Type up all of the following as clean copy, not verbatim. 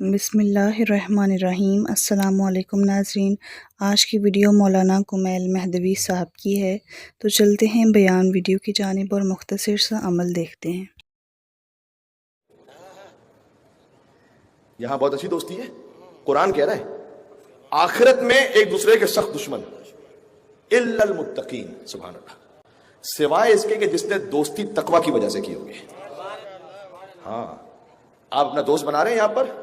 بسم اللہ الرحمن الرحیم۔ السلام علیکم ناظرین، آج کی ویڈیو مولانا کمیل مہدوی صاحب کی ہے، تو چلتے ہیں بیان ویڈیو کی جانب اور مختصر سا عمل دیکھتے ہیں۔ یہاں بہت اچھی دوستی ہے۔ قرآن کہہ رہا ہے آخرت میں ایک دوسرے کے سخت دشمن الا المتقین، سبحان اللہ، سوائے اس کے کہ جس نے دوستی تقوی کی وجہ سے کی ہوگی۔ ہاں، آپ اپنا دوست بنا رہے ہیں، یہاں پر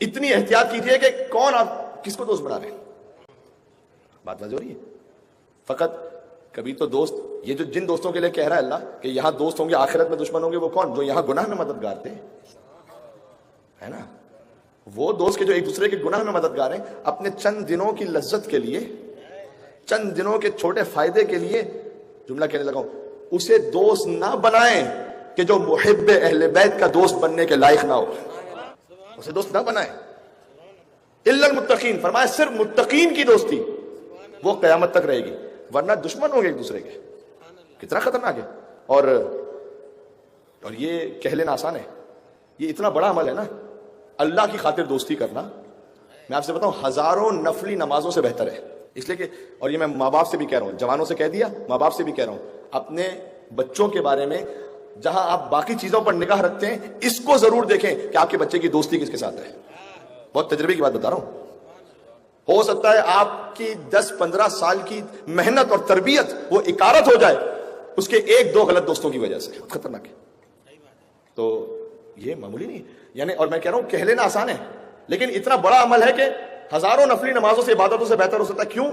اتنی احتیاط کیجئے کہ کون آپ کس کو دوست بنا رہے ہیں۔ بات واضح ہو رہی ہے؟ فقط کبھی تو دوست، یہ جو جن دوستوں کے لیے کہہ رہا ہے اللہ کہ یہاں دوست ہوں گے آخرت میں دشمن ہوں گے، وہ کون؟ جو یہاں گناہ میں مددگار تھے، ہے نا؟ وہ دوست کے جو ایک دوسرے کے گناہ میں مددگار ہیں، اپنے چند دنوں کی لذت کے لیے، چند دنوں کے چھوٹے فائدے کے لیے، جملہ کہنے لگا ہوں، اسے دوست نہ بنائیں کہ جو محب اہل بیت کا دوست بننے کے لائق نہ ہو، اسے دوست نہ بنائیں۔ الا المتقین، فرمایا صرف متقین کی دوستی وہ قیامت تک رہے گی، ورنہ دشمن ہوں گے ایک دوسرے کے۔ کتنا خطرناک ہے! اور یہ کہہ لینا آسان ہے، یہ اتنا بڑا عمل ہے نا، اللہ کی خاطر دوستی کرنا۔ میں آپ سے بتاؤں، ہزاروں نفلی نمازوں سے بہتر ہے، اس لیے کہ، اور یہ میں ماں باپ سے بھی کہہ رہا ہوں، جوانوں سے کہہ دیا، ماں باپ سے بھی کہہ رہا ہوں، اپنے بچوں کے بارے میں جہاں آپ باقی چیزوں پر نگاہ رکھتے ہیں، اس کو ضرور دیکھیں کہ آپ کے بچے کی دوستی کس کے ساتھ ہے۔ بہت تجربے کی بات بتا رہا ہوں۔ ہو سکتا ہے آپ کی 10-15 سال کی محنت اور تربیت وہ اکارت ہو جائے اس کے 1-2 غلط دوستوں کی وجہ سے۔ خطرناک ہے۔ تو یہ معمولی نہیں، یعنی، اور میں کہہ رہا ہوں کہہ لینا آسان ہے، لیکن اتنا بڑا عمل ہے کہ ہزاروں نفلی نمازوں سے، عبادتوں سے بہتر ہو سکتا ہے۔ کیوں؟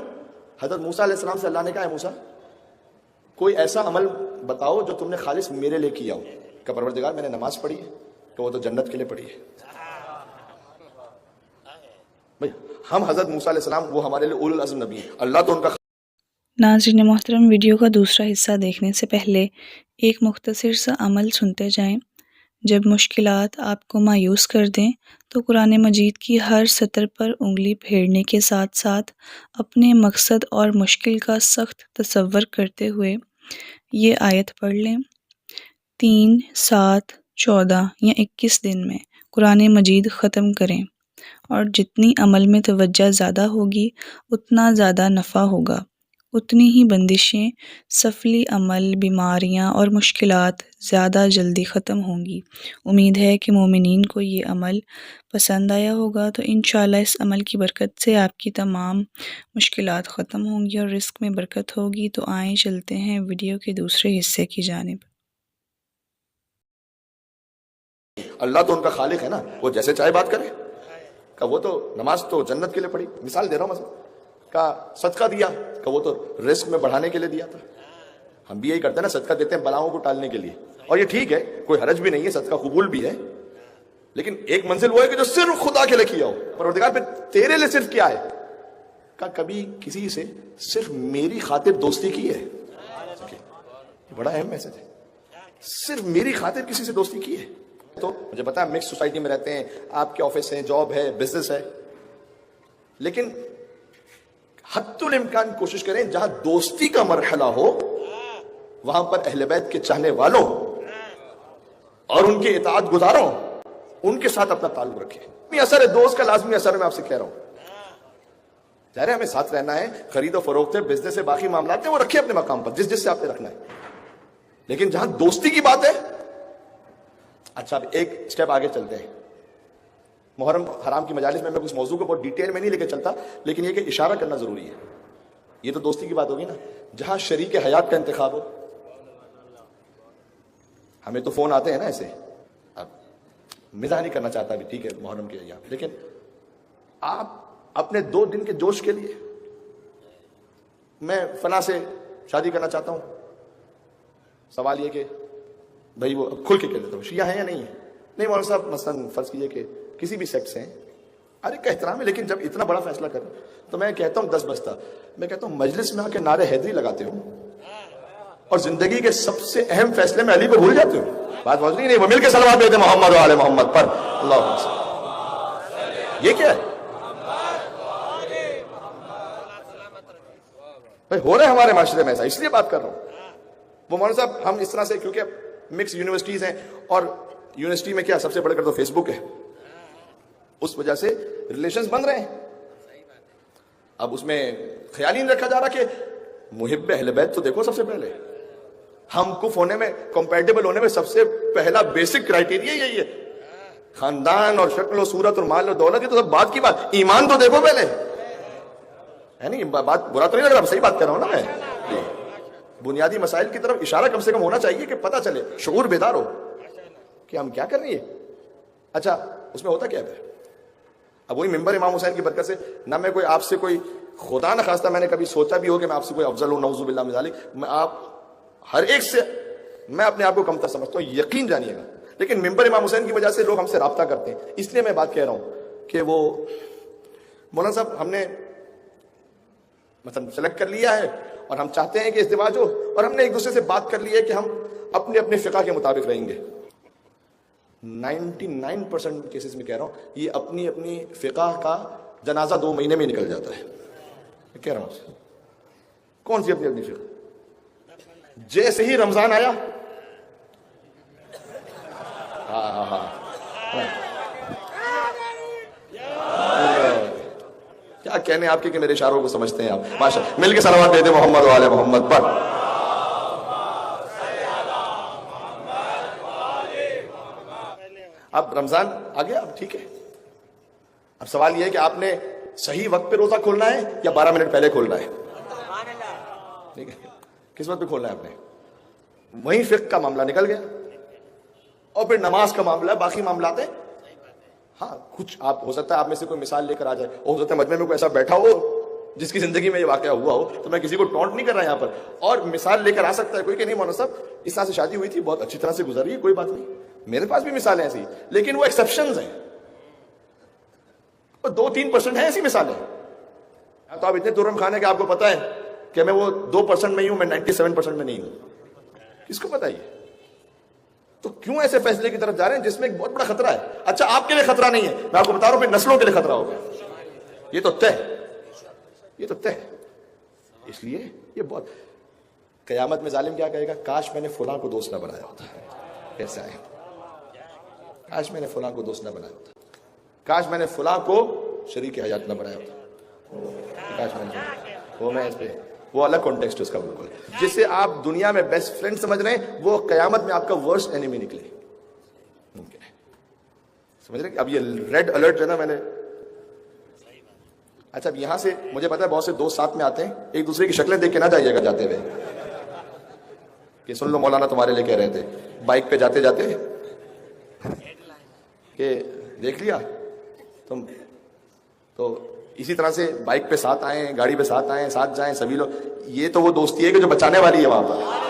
حضرت موسیٰ علیہ السلام سے اللہ نے کہا ہے، موسیٰ کوئی ایسا عمل بتاؤ جو تم نے خالص میرے لیے کیا ہو۔ کہ پروردگار میں نے نماز پڑھی ہے، کہ وہ تو جنت کے لیے پڑھی ہے۔ بھئی ہم حضرت موسیٰ علیہ السلام، وہ ہمارے لیے اولو العزم نبی ہیں، اللہ تو ان کا۔ ناظرین محترم، ویڈیو کا دوسرا حصہ دیکھنے سے پہلے ایک مختصر سا عمل سنتے جائیں۔ جب مشکلات آپ کو مایوس کر دیں تو قرآن مجید کی ہر سطر پر انگلی پھیرنے کے ساتھ ساتھ اپنے مقصد اور مشکل کا سخت تصور کرتے ہوئے یہ آیت پڑھ لیں۔ 3، 7، 14 یا 21 دن میں قرآن مجید ختم کریں، اور جتنی عمل میں توجہ زیادہ ہوگی اتنا زیادہ نفع ہوگا، اتنی ہی بندشیں، سفلی عمل، بیماریاں اور مشکلات زیادہ جلدی ختم ہوں گی۔ امید ہے کہ مومنین کو یہ عمل پسند آیا ہوگا، تو انشاءاللہ اس عمل کی برکت سے آپ کی تمام مشکلات ختم ہوں گی اور رزق میں برکت ہوگی۔ تو آئیں چلتے ہیں ویڈیو کے دوسرے حصے کی جانب۔ اللہ تو ان کا خالق ہے نا، وہ جیسے چاہے بات کرے۔ کہ وہ تو نماز تو جنت کے لیے پڑھی، مثال دے رہا ہوں مثلا، کہ صدقہ دیا، کہ وہ تو رزق میں بڑھانے کے لیے دیا تھا۔ ہم بھی یہی کرتے ہیں نا، صدقہ دیتے ہیں بلاؤں کو ٹالنے کے لیے، اور یہ ٹھیک ہے، کوئی حرج بھی نہیں ہے، صدقہ قبول بھی ہے، لیکن ایک منزل وہ ہے کہ جو صرف خدا کے لیے کیا ہو۔ پروردگار پہ تیرے لیے صرف کیا ہے؟ کہ کبھی کسی سے صرف میری خاطر دوستی کی ہے؟ یہ بڑا اہم میسج ہے، صرف میری خاطر کسی سے دوستی کی ہے۔ تو مجھے پتا ہے مکس سوسائٹی میں رہتے ہیں، آپ کے آفس ہے، جاب ہے، بزنس ہے، لیکن حد الامکان کوشش کریں جہاں دوستی کا مرحلہ ہو وہاں پر اہل بیت کے چاہنے والوں اور ان کے اطاعت گزاروں، ان کے ساتھ اپنا تعلق رکھیں۔ اثر ہے دوست کا، لازمی اثر ہے، میں آپ سے کہہ رہا ہوں۔ ظاہر ہے ہمیں ساتھ رہنا ہے، خرید و فروخت ہے، بزنس ہے، باقی معاملات ہیں، وہ رکھیں اپنے مقام پر جس سے آپ نے رکھنا ہے، لیکن جہاں دوستی کی بات ہے۔ اچھا، اب ایک سٹیپ آگے چلتے ہیں۔ محرم حرام کی مجالس میں اس موضوع کو بہت ڈیٹیل میں نہیں لے کے چلتا، لیکن یہ کہ اشارہ کرنا ضروری ہے۔ یہ تو دوستی کی بات ہوگی نا، جہاں شریک حیات کا انتخاب ہو۔ ہمیں تو فون آتے ہیں نا ایسے، اب مزاح نہیں کرنا چاہتا، بھی ٹھیک ہے محرم کے ایام، لیکن آپ اپنے 2 دن کے جوش کے لیے، میں فلاں سے شادی کرنا چاہتا ہوں، سوال یہ کہ بھائی وہ کھل کے کہہ دیتا ہوں، شیعہ ہیں یا نہیں ہے؟ نہیں مولانا صاحب، مثلاً فرض کیجئے کہ کسی بھی سیکٹ سے ہیں، ارے کا احترام ہے، لیکن جب اتنا بڑا فیصلہ کریں تو میں کہتا ہوں 10 بستہ، میں کہتا ہوں مجلس میں آ کے نعرے حیدری لگاتے ہو اور زندگی کے سب سے اہم فیصلے میں علی کو بھول جاتے ہو۔ بات واضح نہیں؟ وہ مل کے صلوات بھیجتے محمد و آل محمد پر، اللہ۔ یہ کیا ہے بھائی؟ ہو رہا ہے ہمارے معاشرے میں ایسا، اس لیے بات کر رہا ہوں۔ وہ مولانا صاحب ہم اس طرح سے، کیونکہ مکس یونیورسٹیز ہیں، اور یونیورسٹی میں کیا سب سے بڑھ کر تو فیس بک ہے، اس وجہ سے ریلیشنز بن رہے ہیں. اب اس میں خیال ہی نہیں رکھا جا رہا کہ محب اہل بیت تو دیکھو سب سے پہلے ہم کف ہونے میں، کمپیٹیبل ہونے میں سب سے پہلا بیسک کرائٹیریا یہی ہے. خاندان اور شکل و صورت اور مال اور دولت یہ تو سب بات کی بات، ایمان تو دیکھو پہلے ہے. نہیں بات برا تو نہیں لگ رہا، صحیح بات کر رہا ہوں نا میں. بنیادی مسائل کی طرف اشارہ کم سے کم ہونا چاہیے کہ پتہ چلے، شعور بیدار ہو کہ ہم کیا کر رہی ہے. اچھا اس میں ہوتا کیا ہے؟ اب وہی ممبر امام حسین کی برکت سے نہ میں کوئی آپ سے کوئی خدا نہ خواستہ میں نے کبھی سوچا بھی ہو کہ میں آپ سے کوئی افضل ہوں، نعوذ باللہ من ذالک. میں آپ ہر ایک سے میں اپنے آپ کو کمتر سمجھتا ہوں، یقین جانیے گا. لیکن ممبر امام حسین کی وجہ سے لوگ ہم سے رابطہ کرتے ہیں. اس لیے میں بات کہہ رہا ہوں کہ وہ مولانا صاحب ہم نے مثلا سلیکٹ کر لیا ہے اور ہم چاہتے ہیں کہ ازدواج ہو، اور ہم نے ایک دوسرے سے بات کر لی ہے کہ ہم اپنے اپنے فقہ کے مطابق رہیں گے. 99% کیسز میں کہہ رہا ہوں یہ اپنی اپنی فقہ کا جنازہ 2 مہینے میں نکل جاتا ہے. میں کہہ رہا ہوں کون سی اپنی اپنی فقہ. جیسے ہی رمضان آیا کیا کہنے آپ کے کہ میرے اشاروں کو سمجھتے ہیں آپ. ماشاء مل کے صلوات دے دے محمد و آل محمد پر. اب رمضان آ گیا، اب ٹھیک ہے. اب سوال یہ ہے کہ آپ نے صحیح وقت پہ روزہ کھولنا ہے یا 12 منٹ پہلے کھولنا ہے. ٹھیک ہے، کس وقت پہ کھولنا ہے آپ نے. وہیں فقہ کا معاملہ نکل گیا. اور پھر نماز کا معاملہ ہے، باقی معاملات ہیں. ہاں کچھ آپ ہو سکتا ہے آپ میں سے کوئی مثال لے کر آ جائے، ہو سکتا ہے مجمع میں کوئی ایسا بیٹھا ہو جس کی زندگی میں یہ واقعہ ہوا ہو. تو میں کسی کو ٹونٹ نہیں کر رہا یہاں پر، اور مثال لے کر آ سکتا ہے کوئی کہ نہیں مولانا صاحب اس طرح سے شادی ہوئی تھی، بہت اچھی طرح سے گزری ہے، کوئی بات نہیں. میرے پاس بھی مثالیں ایسی، لیکن وہ ایکسیپشنز ہیں، 2-3% ہیں ایسی مثالیں. تو آپ اتنے ترم خانے کہ آپ کو پتا ہے کہ میں وہ 2% میں ہی ہوں، میں 97% میں نہیں ہوں. کس کو پتا یہ؟ تو کیوں ایسے فیصلے کی طرف جا رہے ہیں جس میں ایک بہت بڑا خطرہ ہے. اچھا آپ کے لیے خطرہ نہیں ہے، میں آپ کو بتا رہا ہوں پھر نسلوں کے لیے خطرہ ہوگا. یہ تو طے، یہ تو طے. اس لیے یہ بہت قیامت میں ظالم کیا کہے گا، کاش میں نے فلاں کو دوست نہ بنایا ہوتا. کیسا ہے، کاش میں نے فلاں کو دوست نہ بنایا ہوتا، کاش میں نے فلاں کو شریک حیات نہ بنایا ہوتا. کاش میں نے وہ میں اس پہ وہ الگ کانٹیکسٹ اس کا بالکل. جسے آپ دنیا میں بیسٹ فرینڈ سمجھ رہے ہیں وہ قیامت میں آپ کا ورسٹ اینیمی نکلے. ممکن ہے، سمجھ رہے ہیں. اب یہ ریڈ الرٹ جو ہے نا میں نے، اچھا اب یہاں سے مجھے پتا ہے بہت سے دوست ساتھ میں آتے ہیں، ایک دوسرے کی شکلیں دیکھ کے نہ جائیے گا جاتے ہوئے کہ سن لو مولانا تمہارے لیے کہہ رہے تھے بائک پہ جاتے جاتے کہ دیکھ لیا تم. تو اسی طرح سے بائک پہ ساتھ آئیں، گاڑی پہ ساتھ آئیں، ساتھ جائیں سبھی لوگ. یہ تو وہ دوستی ہے کہ جو بچانے والی ہے وہاں پر.